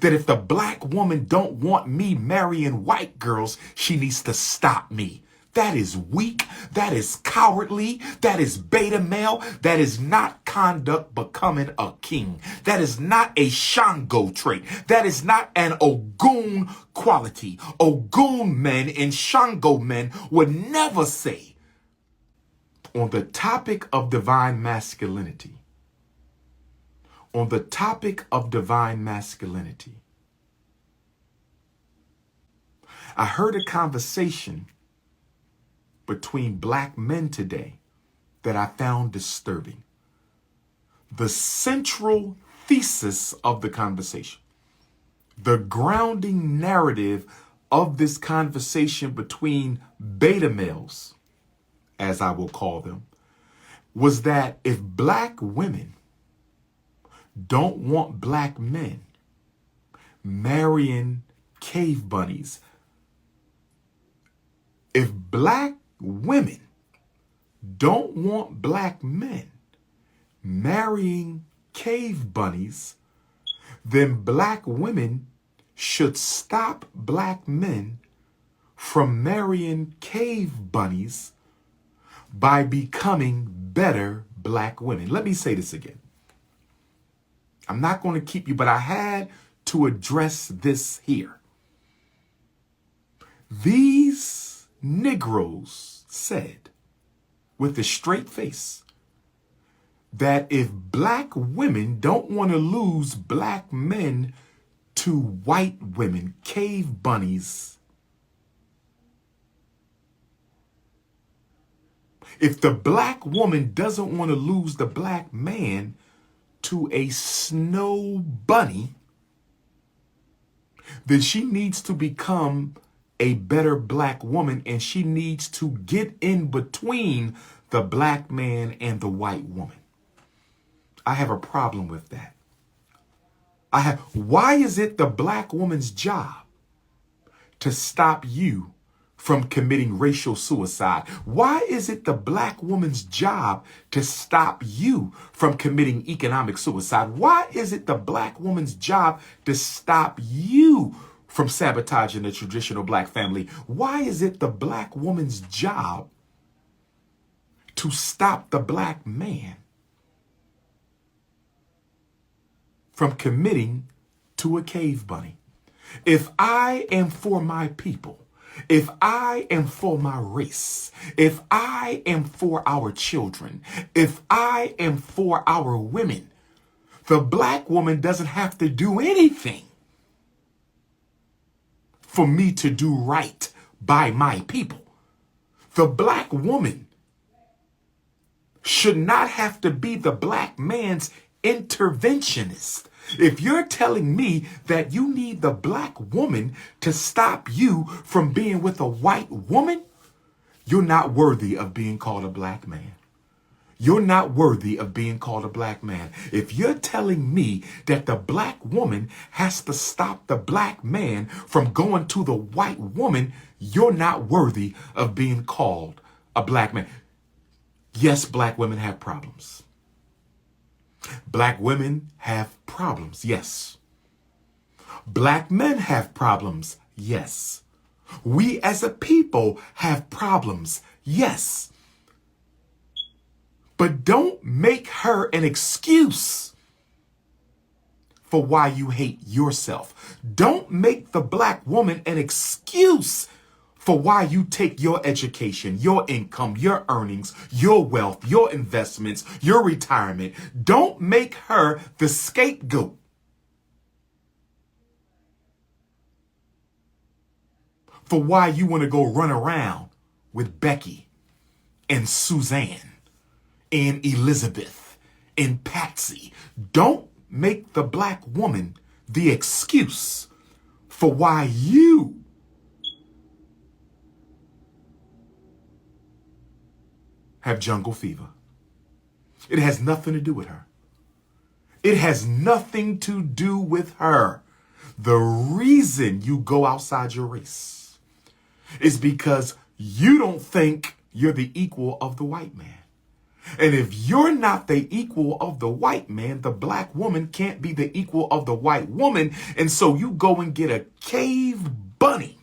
That if the black woman don't want me marrying white girls, she needs to stop me. That is weak. That is cowardly. That is beta male. That is not conduct becoming a king. That is not a Shango trait. That is not an Ogun quality. Ogun men and Shango men would never say, on the topic of divine masculinity, on the topic of divine masculinity, I heard a conversation between black men today that I found disturbing. The central thesis of the conversation, the grounding narrative of this conversation between beta males, as I will call them, was that if black women don't want black men marrying cave bunnies, if black women don't want black men marrying cave bunnies, then black women should stop black men from marrying cave bunnies by becoming better black women. Let me say this again. I'm not going to keep you, but I had to address this here. These Negroes said with a straight face that if black women don't want to lose black men to white women, cave bunnies, if the black woman doesn't want to lose the black man to a snow bunny, then she needs to become a better black woman, and she needs to get in between the black man and the white woman. I have a problem with that. Why is it the black woman's job to stop you from committing racial suicide? Why is it the black woman's job to stop you from committing economic suicide? Why is it the black woman's job to stop you from sabotaging the traditional black family? Why is it the black woman's job to stop the black man from committing to a cave bunny? If I am for my people, if I am for my race, if I am for our children, if I am for our women, the black woman doesn't have to do anything for me to do right by my people. The black woman should not have to be the black man's interventionist. If you're telling me that you need the black woman to stop you from being with a white woman, you're not worthy of being called a black man. You're not worthy of being called a black man. If you're telling me that the black woman has to stop the black man from going to the white woman, you're not worthy of being called a black man. Yes, black women have problems. Black women have problems, yes. Black men have problems, yes. We as a people have problems, yes. But don't make her an excuse for why you hate yourself. Don't make the black woman an excuse for why you take your education, your income, your earnings, your wealth, your investments, your retirement. Don't make her the scapegoat for why you want to go run around with Becky and Suzanne and Elizabeth and Patsy. Don't make the black woman the excuse for why you have jungle fever. It has nothing to do with her. It has nothing to do with her. The reason you go outside your race is because you don't think you're the equal of the white man. And if you're not the equal of the white man, the black woman can't be the equal of the white woman. And so you go and get a cave bunny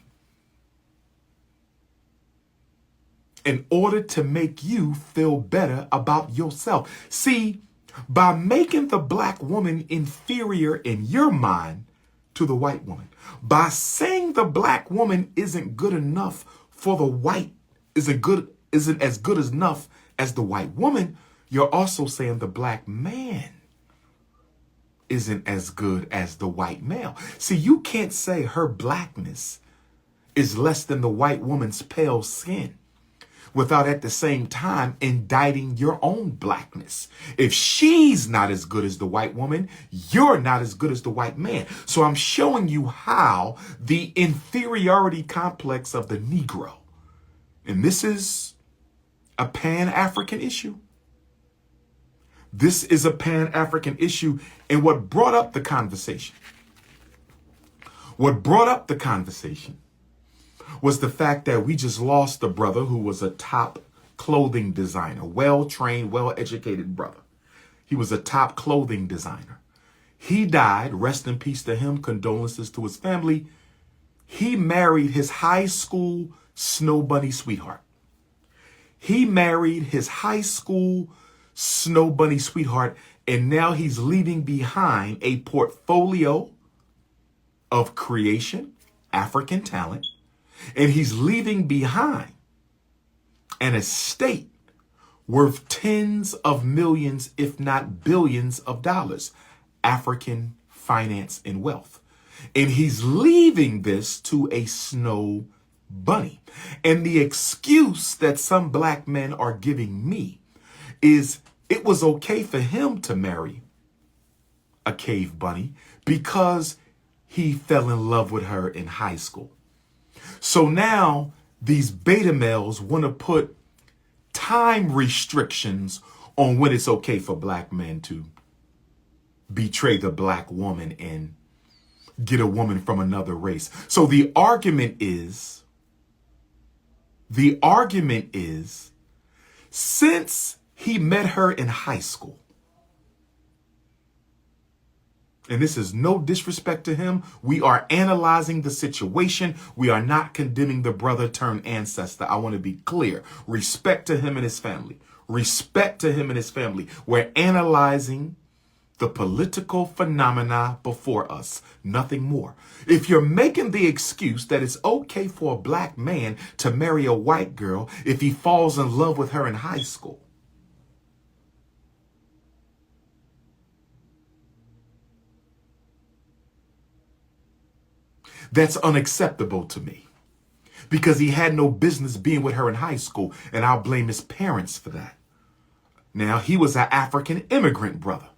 in order to make you feel better about yourself. See, by making the black woman inferior in your mind to the white woman, by saying the black woman isn't good enough for the white, isn't as good enough as the white woman, you're also saying the black man isn't as good as the white male. See, you can't say her blackness is less than the white woman's pale skin without at the same time indicting your own blackness. If she's not as good as the white woman, you're not as good as the white man. So I'm showing you how the inferiority complex of the Negro, and this is a Pan-African issue. This is a Pan-African issue. And what brought up the conversation? What brought up the conversation was the fact that we just lost a brother who was a top clothing designer, well-trained, well-educated brother. He was a top clothing designer. He died, rest in peace to him, condolences to his family. He married his high school snow bunny sweetheart. He married his high school snow bunny sweetheart, and now he's leaving behind a portfolio of creation, African talent, and he's leaving behind an estate worth tens of millions, if not billions of dollars, African finance and wealth. And he's leaving this to a snow bunny. And the excuse that some black men are giving me is it was okay for him to marry a cave bunny because he fell in love with her in high school. So now these beta males want to put time restrictions on when it's okay for black men to betray the black woman and get a woman from another race. So the argument is, since he met her in high school, and this is no disrespect to him, we are analyzing the situation. We are not condemning the brother turned ancestor. I want to be clear. Respect to him and his family. Respect to him and his family. We're analyzing the political phenomena before us, nothing more. If you're making the excuse that it's okay for a black man to marry a white girl if he falls in love with her in high school, that's unacceptable to me, because he had no business being with her in high school, and I'll blame his parents for that. Now, he was an African immigrant brother,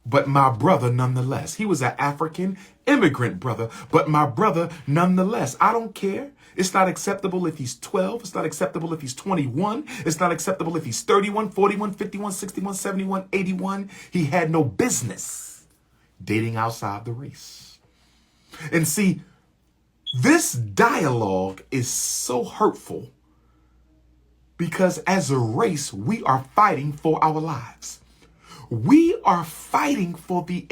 but my brother nonetheless. He was an African immigrant brother, but my brother nonetheless. I don't care. It's not acceptable if he's 12. It's not acceptable if he's 21. It's not acceptable if he's 31, 41, 51, 61, 71, 81. He had no business dating outside the race. And see, this dialogue is so hurtful because as a race, we are fighting for our lives. We are fighting for the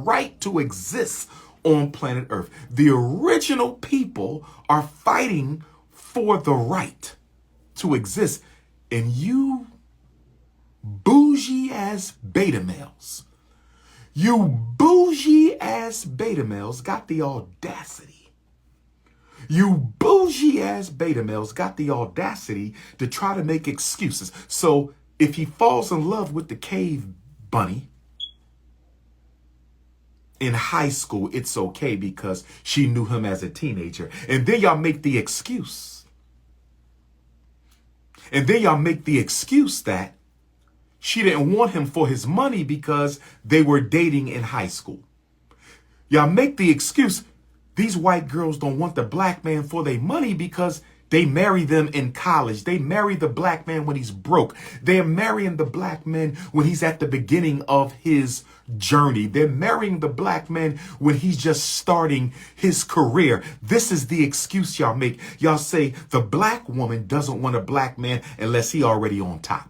right to exist on planet Earth. The original people are fighting for the right to exist. And you bougie ass beta males, you bougie ass beta males got the audacity. You bougie ass beta males got the audacity to try to make excuses. So if he falls in love with the cave bunny in high school, it's okay because she knew him as a teenager. And then y'all make the excuse. That she didn't want him for his money because they were dating in high school. Y'all make the excuse these white girls don't want the black man for their money because They marry them in college. They marry the black man when he's broke. They're marrying the black man when he's at the beginning of his journey. They're marrying the black man when he's just starting his career. This is the excuse y'all make. Y'all say the black woman doesn't want a black man unless he already on top.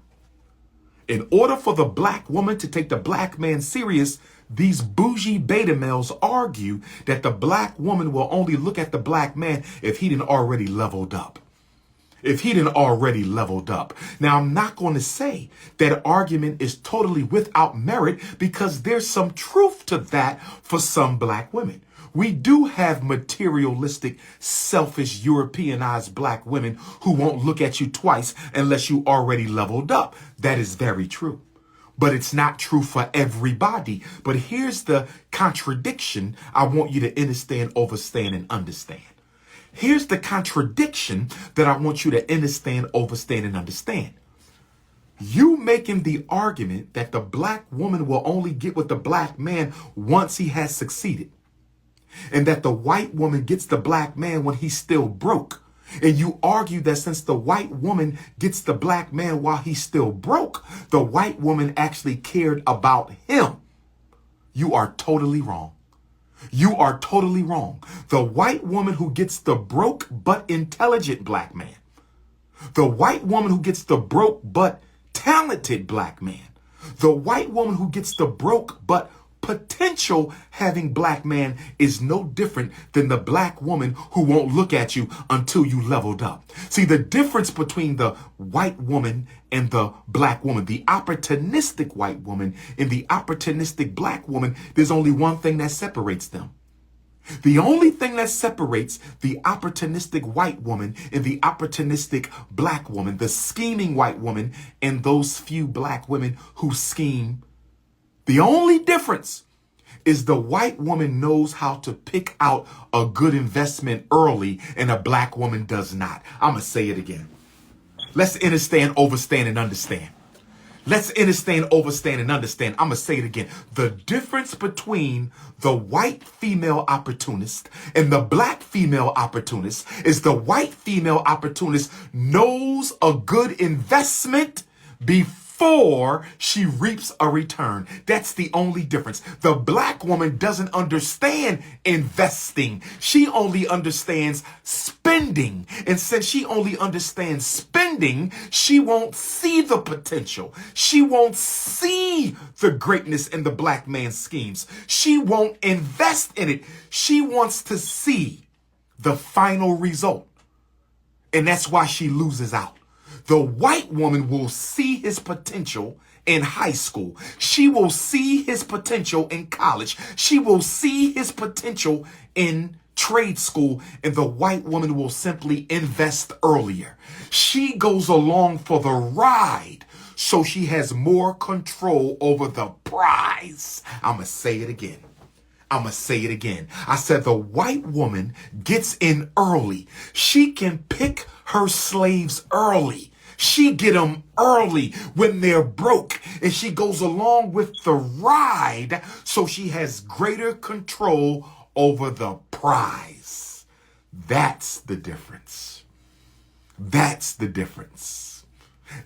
In order for the black woman to take the black man serious, these bougie beta males argue that the black woman will only look at the black man if he done already leveled up. If he done already leveled up. Now, I'm not going to say that argument is totally without merit, because there's some truth to that for some black women. We do have materialistic, selfish, Europeanized black women who won't look at you twice unless you already leveled up. That is very true. But it's not true for everybody. But here's the contradiction I want you to understand, overstand, and understand. Here's the contradiction that I want you to understand, overstand, and understand. You making the argument that the black woman will only get with the black man once he has succeeded, and that the white woman gets the black man when he's still broke. And you argue that since the white woman gets the black man while he's still broke, the white woman actually cared about him. You are totally wrong. You are totally wrong. The white woman who gets the broke but intelligent black man, the white woman who gets the broke but talented black man, the white woman who gets the broke but potential having black man is no different than the black woman who won't look at you until you leveled up. See, the difference between the white woman and the black woman, the opportunistic white woman and the opportunistic black woman, there's only one thing that separates them. The only thing that separates the opportunistic white woman and the opportunistic black woman, the scheming white woman and those few black women who scheme, the only difference is the white woman knows how to pick out a good investment early and a black woman does not. I'm going to say it again. Let's understand, overstand, and understand. Let's understand, overstand, and understand. I'm going to say it again. The difference between the white female opportunist and the black female opportunist is the white female opportunist knows a good investment before she reaps a return. That's the only difference. The black woman doesn't understand investing. She only understands spending. And since she only understands spending, she won't see the potential. She won't see the greatness in the black man's schemes. She won't invest in it. She wants to see the final result. And that's why she loses out. The white woman will see his potential in high school. She will see his potential in college. She will see his potential in trade school. And the white woman will simply invest earlier. She goes along for the ride, so she has more control over the prize. I'm going to say it again. I'm going to say it again. I said the white woman gets in early. She can pick her slaves early. She get them early when they're broke, and she goes along with the ride, so she has greater control over the prize. That's the difference. That's the difference.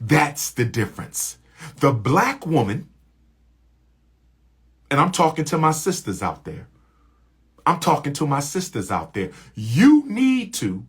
That's the difference. The black woman, and I'm talking to my sisters out there. I'm talking to my sisters out there. You need to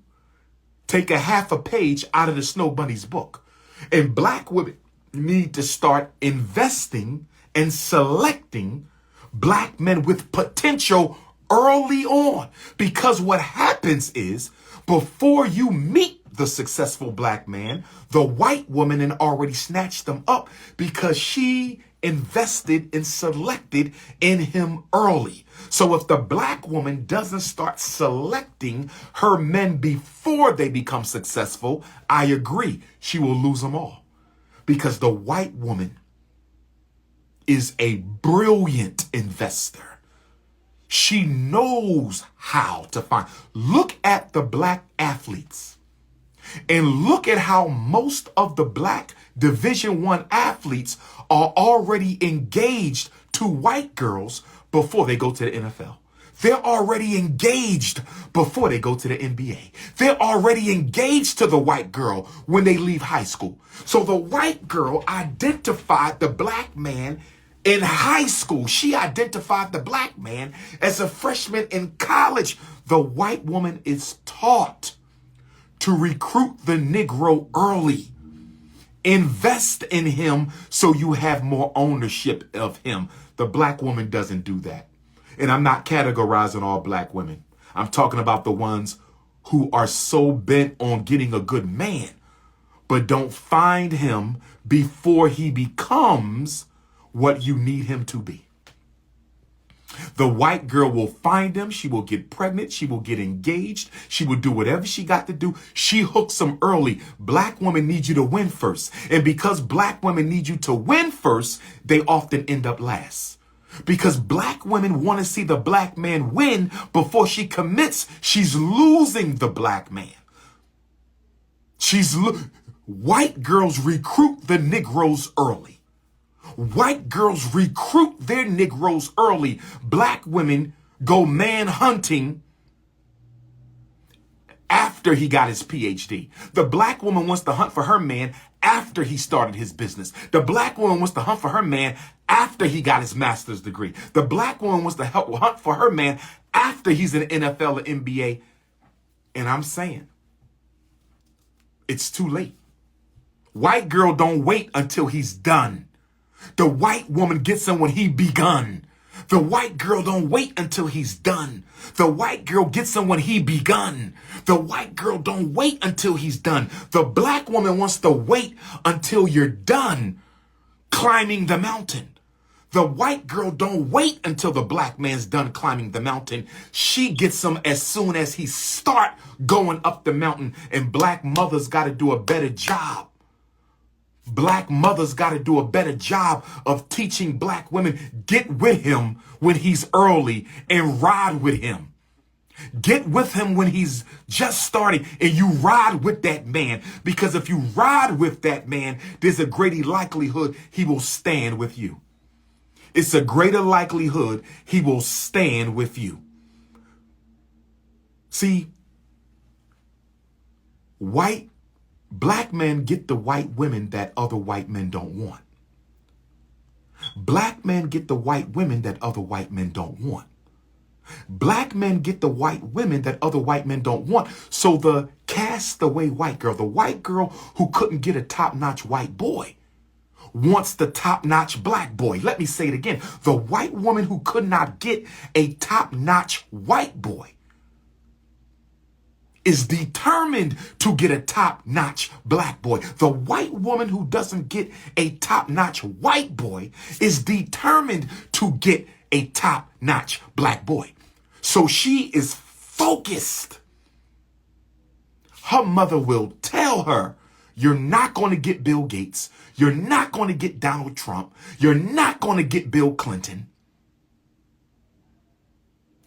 take a half a page out of the Snow Bunny's book. And black women need to start investing and selecting black men with potential early on. Because what happens is, before you meet the successful black man, the white woman had already snatched them up because she invested and selected in him early. So if the black woman doesn't start selecting her men before they become successful, I agree, she will lose them all. Because the white woman is a brilliant investor. She knows how to find. Look at the black athletes and look at how most of the black Division I athletes are already engaged to white girls before they go to the NFL. They're already engaged before they go to the NBA. They're already engaged to the white girl when they leave high school. So the white girl identified the black man in high school. She identified the black man as a freshman in college. The white woman is taught to recruit the Negro early. Invest in him so you have more ownership of him. The black woman doesn't do that. And I'm not categorizing all black women. I'm talking about the ones who are so bent on getting a good man, but don't find him before he becomes what you need him to be. The white girl will find him. She will get pregnant. She will get engaged. She will do whatever she got to do. She hooks him early. Black women need you to win first. And because black women need you to win first, they often end up last. Because black women want to see the black man win before she commits. She's losing the black man. White girls recruit the Negroes early. White girls recruit their Negroes early. Black women go man hunting after he got his PhD. The black woman wants to hunt for her man after he started his business. The black woman wants to hunt for her man after he got his master's degree. The black woman wants to hunt for her man after he's in the NFL or NBA. And I'm saying, it's too late. White girl don't wait until he's done. The white woman gets him when he begun. The white girl don't wait until he's done. The white girl gets him when he begun. The white girl don't wait until he's done. The black woman wants to wait until you're done climbing the mountain. The white girl don't wait until the black man's done climbing the mountain. She gets him as soon as he start going up the mountain. And black mothers got to do a better job. Black mothers got to do a better job of teaching black women, get with him when he's early and ride with him. Get with him when he's just starting and you ride with that man. Because if you ride with that man, there's a greater likelihood he will stand with you. It's a greater likelihood he will stand with you. See, black men get the white women that other white men don't want. Black men get the white women that other white men don't want. Black men get the white women that other white men don't want. So the castaway white girl, the white girl who couldn't get a top-notch white boy, wants the top-notch black boy. Let me say it again. The white woman who could not get a top-notch white boy is determined to get a top-notch black boy. The white woman who doesn't get a top-notch white boy is determined to get a top-notch black boy. So she is focused. Her mother will tell her, you're not going to get Bill Gates. You're not going to get Donald Trump. You're not going to get Bill Clinton.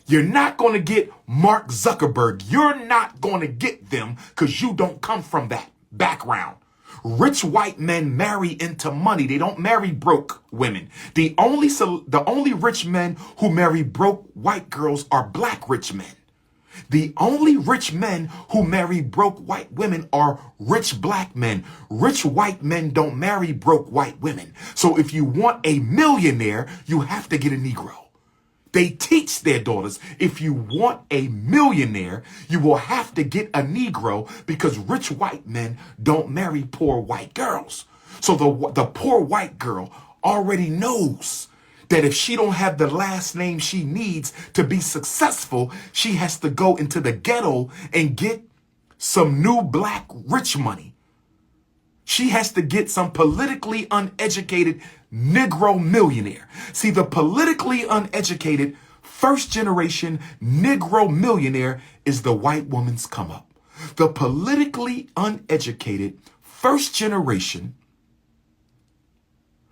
You're not going to get Mark Zuckerberg. You're not going to get them because you don't come from that background. Rich white men marry into money. They don't marry broke women. The only rich men who marry broke white girls are black rich men. The only rich men who marry broke white women are rich black men. Rich white men don't marry broke white women. So if you want a millionaire, you have to get a Negro. They teach their daughters, if you want a millionaire, you will have to get a Negro because rich white men don't marry poor white girls. So the poor white girl already knows that if she don't have the last name she needs to be successful, she has to go into the ghetto and get some new black rich money. She has to get some politically uneducated Negro millionaire. See, the politically uneducated first generation Negro millionaire is the white woman's come up. The politically uneducated first generation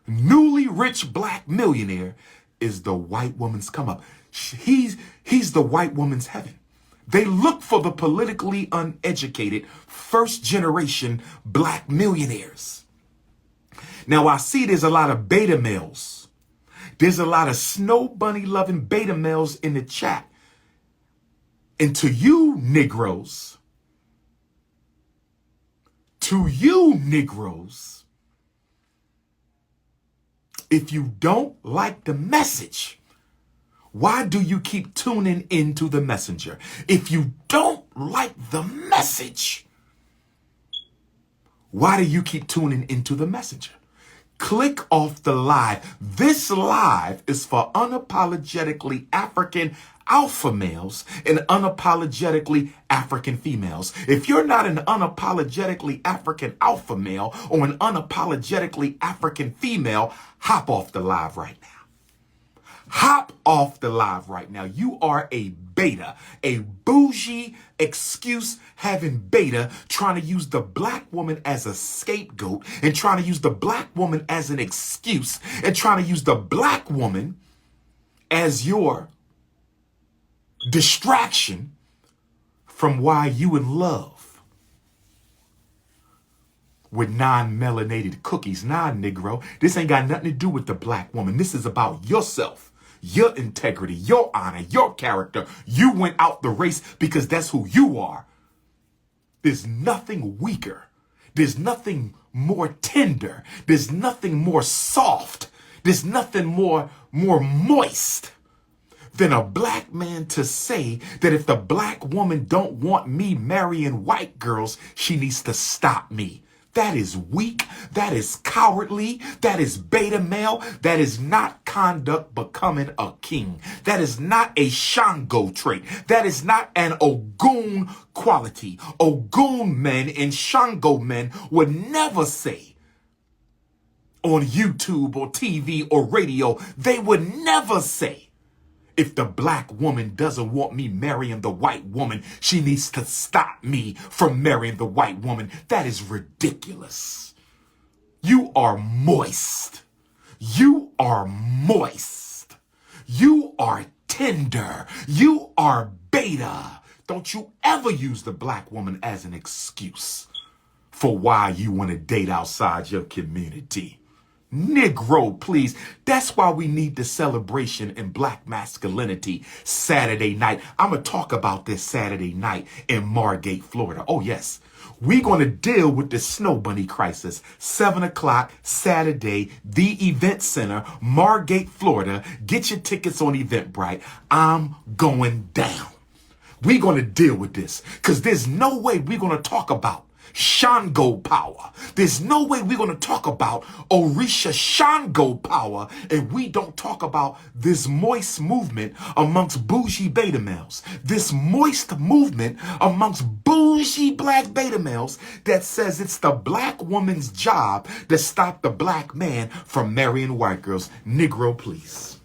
newly rich black millionaire is the white woman's come up. He's the white woman's heaven. They look for the politically uneducated first generation black millionaires. Now I see there's a lot of beta males. There's a lot of snow bunny loving beta males in the chat. And to you Negroes, if you don't like the message, why do you keep tuning into the messenger? If you don't like the message, why do you keep tuning into the messenger? Click off the live. This live is for unapologetically African alpha males and unapologetically African females. If you're not an unapologetically African alpha male or an unapologetically African female, hop off the live right now. Hop off the live right now. You are a beta, a bougie excuse having beta, trying to use the black woman as a scapegoat and trying to use the black woman as an excuse and trying to use the black woman as your distraction from why you in love with non-melanated cookies. Nah, Negro, this ain't got nothing to do with the black woman. This is about yourself, your integrity, your honor, your character. You went out the race because that's who you are. There's nothing weaker. There's nothing more tender. There's nothing more soft. There's nothing more moist than a black man to say that if the black woman don't want me marrying white girls, she needs to stop me. That is weak. That is cowardly. That is beta male. That is not conduct becoming a king. That is not a Shango trait. That is not an Ogun quality. Ogun men and Shango men would never say on YouTube or TV or radio, they would never say, if the black woman doesn't want me marrying the white woman, she needs to stop me from marrying the white woman. That is ridiculous. You are moist. You are moist. You are tender. You are beta. Don't you ever use the black woman as an excuse for why you want to date outside your community. Negro, please. That's why we need the celebration in black masculinity Saturday night. I'm going to talk about this Saturday night in Margate, Florida. Oh, yes. We're going to deal with the Snow Bunny crisis. 7 o'clock Saturday, the Event Center, Margate, Florida. Get your tickets on Eventbrite. I'm going down. We're going to deal with this because there's no way we're going to talk about Shango power. There's no way we're going to talk about Orisha Shango power and we don't talk about this moist movement amongst bougie beta males. This moist movement amongst bougie black beta males that says it's the black woman's job to stop the black man from marrying white girls. Negro, please.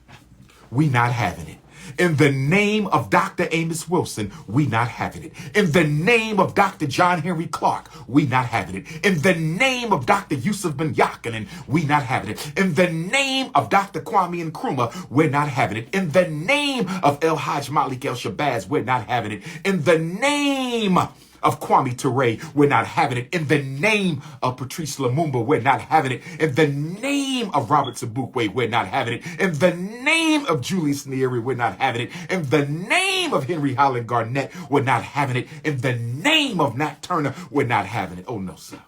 We not having it. In the name of Dr. Amos Wilson, we not having it. In the name of Dr. John Henry Clark, we not having it. In the name of Dr. Yusuf Ben Yakinen, we not having it. In the name of Dr. Kwame Nkrumah, we're not having it. In the name of El Hajj Malik El Shabazz, we're not having it. In the name of Kwame Ture, we're not having it. In the name of Patrice Lumumba, we're not having it. In the name of Robert Sobukwe, we're not having it. In the name of Julius Nyerere, we're not having it. In the name of Henry Highland Garnett, we're not having it. In the name of Nat Turner, we're not having it. Oh, no, sir.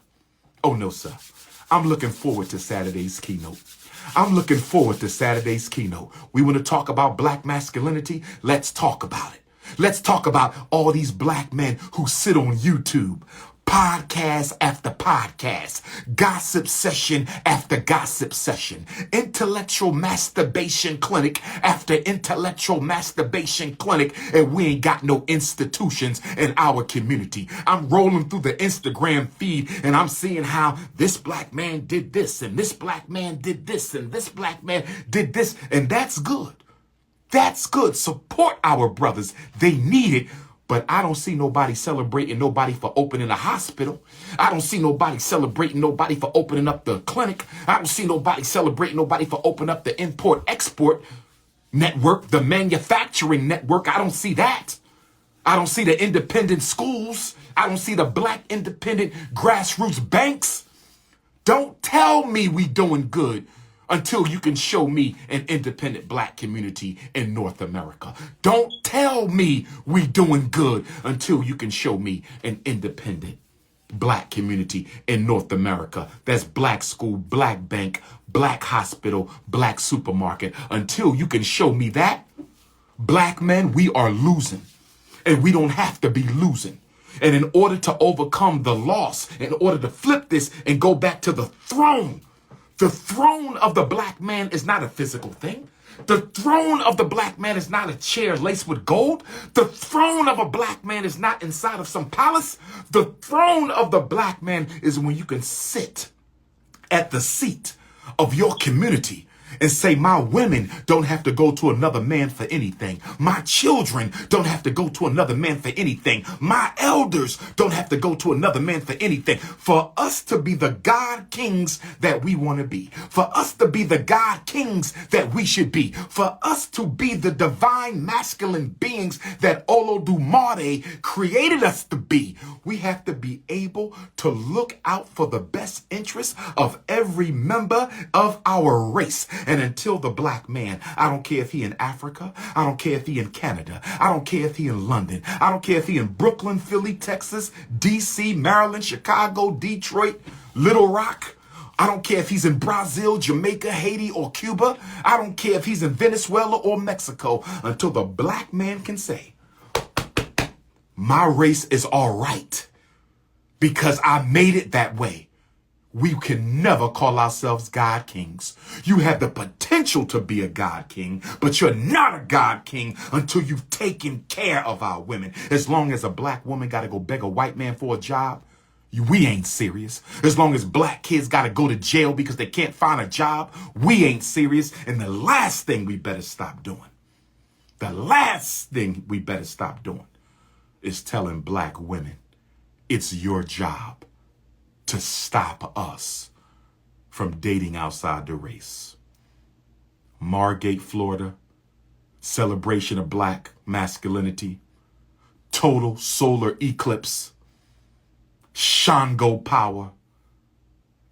Oh, no, sir. I'm looking forward to Saturday's keynote. I'm looking forward to Saturday's keynote. We want to talk about black masculinity. Let's talk about it. Let's talk about all these black men who sit on YouTube, podcast after podcast, gossip session after gossip session, intellectual masturbation clinic after intellectual masturbation clinic, and we ain't got no institutions in our community. I'm rolling through the Instagram feed and I'm seeing how this black man did this and this black man did this and this black man did this, and that's good. That's good. Support our brothers. They need it. But I don't see nobody celebrating nobody for opening a hospital. I don't see nobody celebrating nobody for opening up the clinic. I don't see nobody celebrating nobody for opening up the import-export network, the manufacturing network. I don't see that. I don't see the independent schools. I don't see the black independent grassroots banks. Don't tell me we doing good until you can show me an independent black community in North America. Don't tell me we doing good until you can show me an independent black community in North America. That's black school, black bank, black hospital, black supermarket. Until you can show me that, black men, we are losing. And we don't have to be losing. And in order to overcome the loss, in order to flip this and go back to the throne of the black man is not a physical thing. The throne of the black man is not a chair laced with gold. The throne of a black man is not inside of some palace. The throne of the black man is when you can sit at the seat of your community and say, my women don't have to go to another man for anything. My children don't have to go to another man for anything. My elders don't have to go to another man for anything. For us to be the God kings that we want to be. For us to be the God kings that we should be. For us to be the divine masculine beings that D.R.UMAR created us to be. We have to be able to look out for the best interests of every member of our race. And until the black man, I don't care if he in Africa, I don't care if he in Canada, I don't care if he in London, I don't care if he in Brooklyn, Philly, Texas, DC, Maryland, Chicago, Detroit, Little Rock. I don't care if he's in Brazil, Jamaica, Haiti, or Cuba. I don't care if he's in Venezuela or Mexico, until the black man can say, my race is all right because I made it that way. We can never call ourselves God kings. You have the potential to be a God king, but you're not a God king until you've taken care of our women. As long as a black woman got to go beg a white man for a job, we ain't serious. As long as black kids got to go to jail because they can't find a job, we ain't serious. And the last thing we better stop doing, is telling black women, it's your job to stop us from dating outside the race. Margate, Florida, celebration of black masculinity, total solar eclipse, Shango power,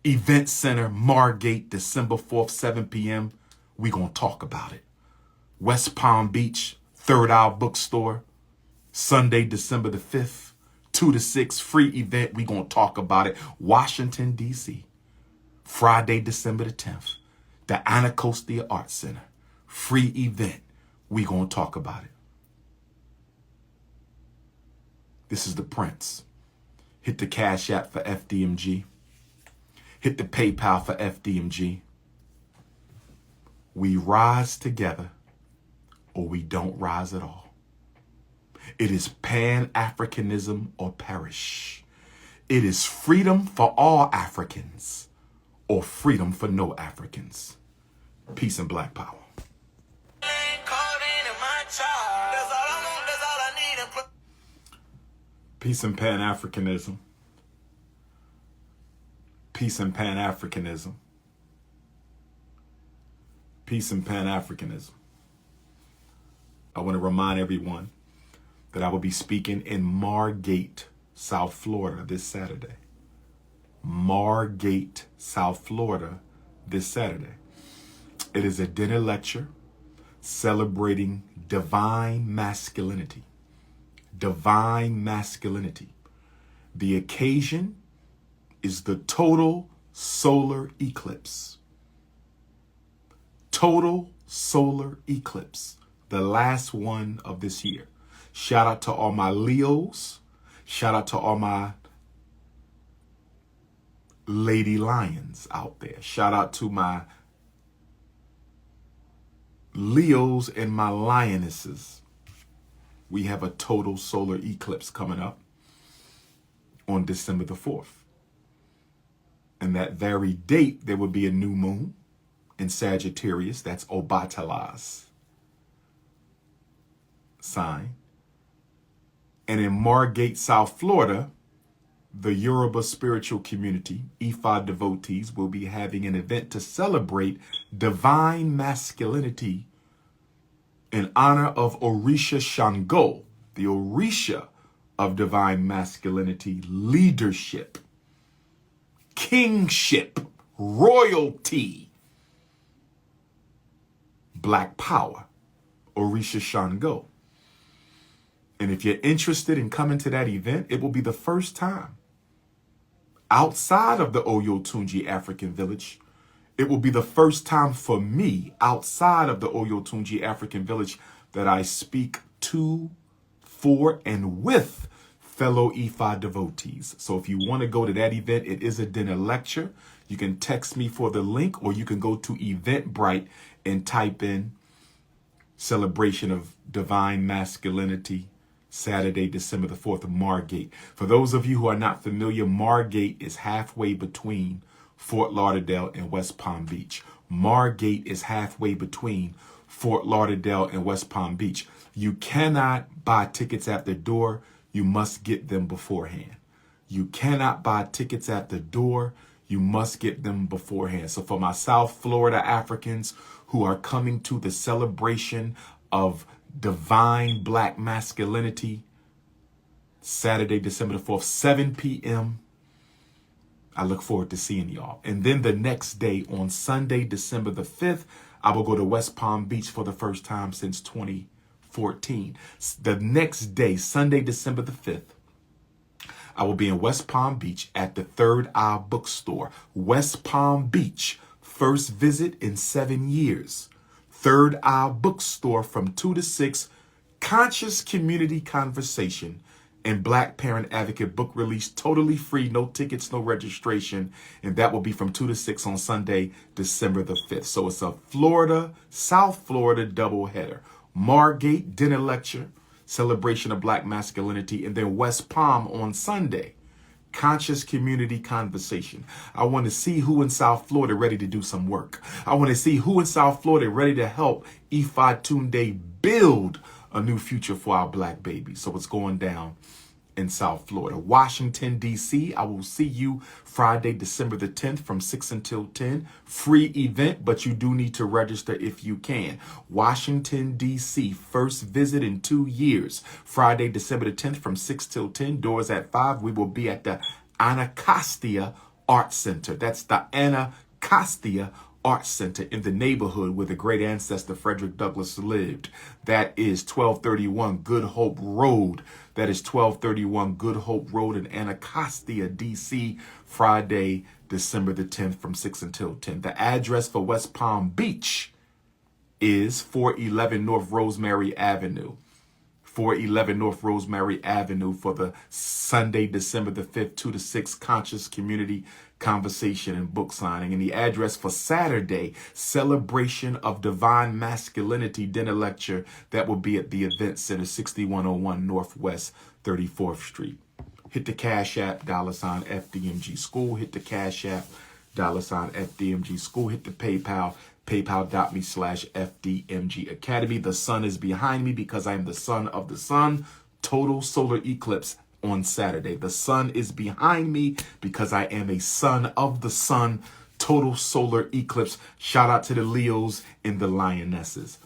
event center, Margate, December 4th, 7 p.m. We gonna talk about it. West Palm Beach, Third Hour Bookstore, Sunday, December the 5th. 2 to 6, free event. We gonna talk about it. Washington, D.C. Friday, December the 10th. The Anacostia Arts Center. Free event. We gonna talk about it. This is the Prince. Hit the Cash App for FDMG. Hit the PayPal for FDMG. We rise together or we don't rise at all. It is Pan-Africanism or perish. It is freedom for all Africans or freedom for no Africans. Peace and black power. Peace and Pan-Africanism. Peace and Pan-Africanism. Peace and Pan-Africanism. I want to remind everyone that I will be speaking in Margate, South Florida this Saturday. Margate, South Florida this Saturday. It is a dinner lecture celebrating divine masculinity. Divine masculinity. The occasion is the total solar eclipse. Total solar eclipse. The last one of this year. Shout out to all my Leos. Shout out to all my Lady Lions out there. Shout out to my Leos and my Lionesses. We have a total solar eclipse coming up on December the 4th. And that very date, there will be a new moon in Sagittarius. That's Obatala's sign. And in Margate, South Florida, the Yoruba spiritual community, Ifa devotees, will be having an event to celebrate divine masculinity in honor of Orisha Shango, the Orisha of divine masculinity, leadership, kingship, royalty, Black Power, Orisha Shango. And if you're interested in coming to that event, it will be the first time outside of the Oyotunji African village. It will be the first time for me outside of the Oyotunji African village that I speak to, for, and with fellow Ifa devotees. So if you want to go to that event, it is a dinner lecture. You can text me for the link, or you can go to Eventbrite and type in Celebration of Divine Masculinity, Saturday, December the 4th, Margate. For those of you who are not familiar, Margate is halfway between Fort Lauderdale and West Palm Beach. Margate is halfway between Fort Lauderdale and West Palm Beach. You cannot buy tickets at the door. You must get them beforehand. You cannot buy tickets at the door. You must get them beforehand. So for my South Florida Africans who are coming to the celebration of divine Black masculinity, Saturday, December the 4th, 7 p.m., I look forward to seeing y'all. And then the next day, on Sunday, December the 5th, I will go to West Palm Beach for the first time since 2014. The next day, Sunday, December the 5th, I will be in West Palm Beach at the Third Eye Bookstore. West Palm Beach, first visit in 7 years. Third Eye Bookstore from 2 to 6, conscious community conversation and Black Parent Advocate book release, totally free, no tickets, no registration. And that will be from 2 to 6 on Sunday, December the 5th. So it's a Florida, South Florida doubleheader. Margate, dinner lecture, celebration of Black masculinity, and then West Palm on Sunday, conscious community conversation. I want to see who in South Florida ready to do some work. I want to see who in South Florida ready to help Ifatunde build a new future for our Black babies. So it's going down in South Florida. Washington, D.C., I will see you Friday, December the 10th from 6 until 10. Free event, but you do need to register if you can. Washington, D.C., first visit in 2 years. Friday, December the 10th from 6 till 10. Doors at 5. We will be at the Anacostia Art Center. That's the Anacostia Art Center in the neighborhood where the great ancestor Frederick Douglass lived. That is 1231 Good Hope Road. That is 1231 Good Hope Road in Anacostia, D.C., Friday, December the 10th from 6 until 10. The address for West Palm Beach is 411 North Rosemary Avenue. 411 North Rosemary Avenue for the Sunday, December the 5th, 2 to 6 conscious community conversation and book signing. And the address for Saturday, celebration of divine masculinity dinner lecture, that will be at the Event Center, 6101 Northwest 34th Street. Hit the Cash App, $ FDMG School. Hit the Cash App, $ FDMG School. Hit the PayPal, paypal.me/FDMG Academy. The sun is behind me because I am the son of the sun. Total solar eclipse on Saturday. The sun is behind me because I am a son of the sun. Total solar eclipse. Shout out to the Leos and the Lionesses.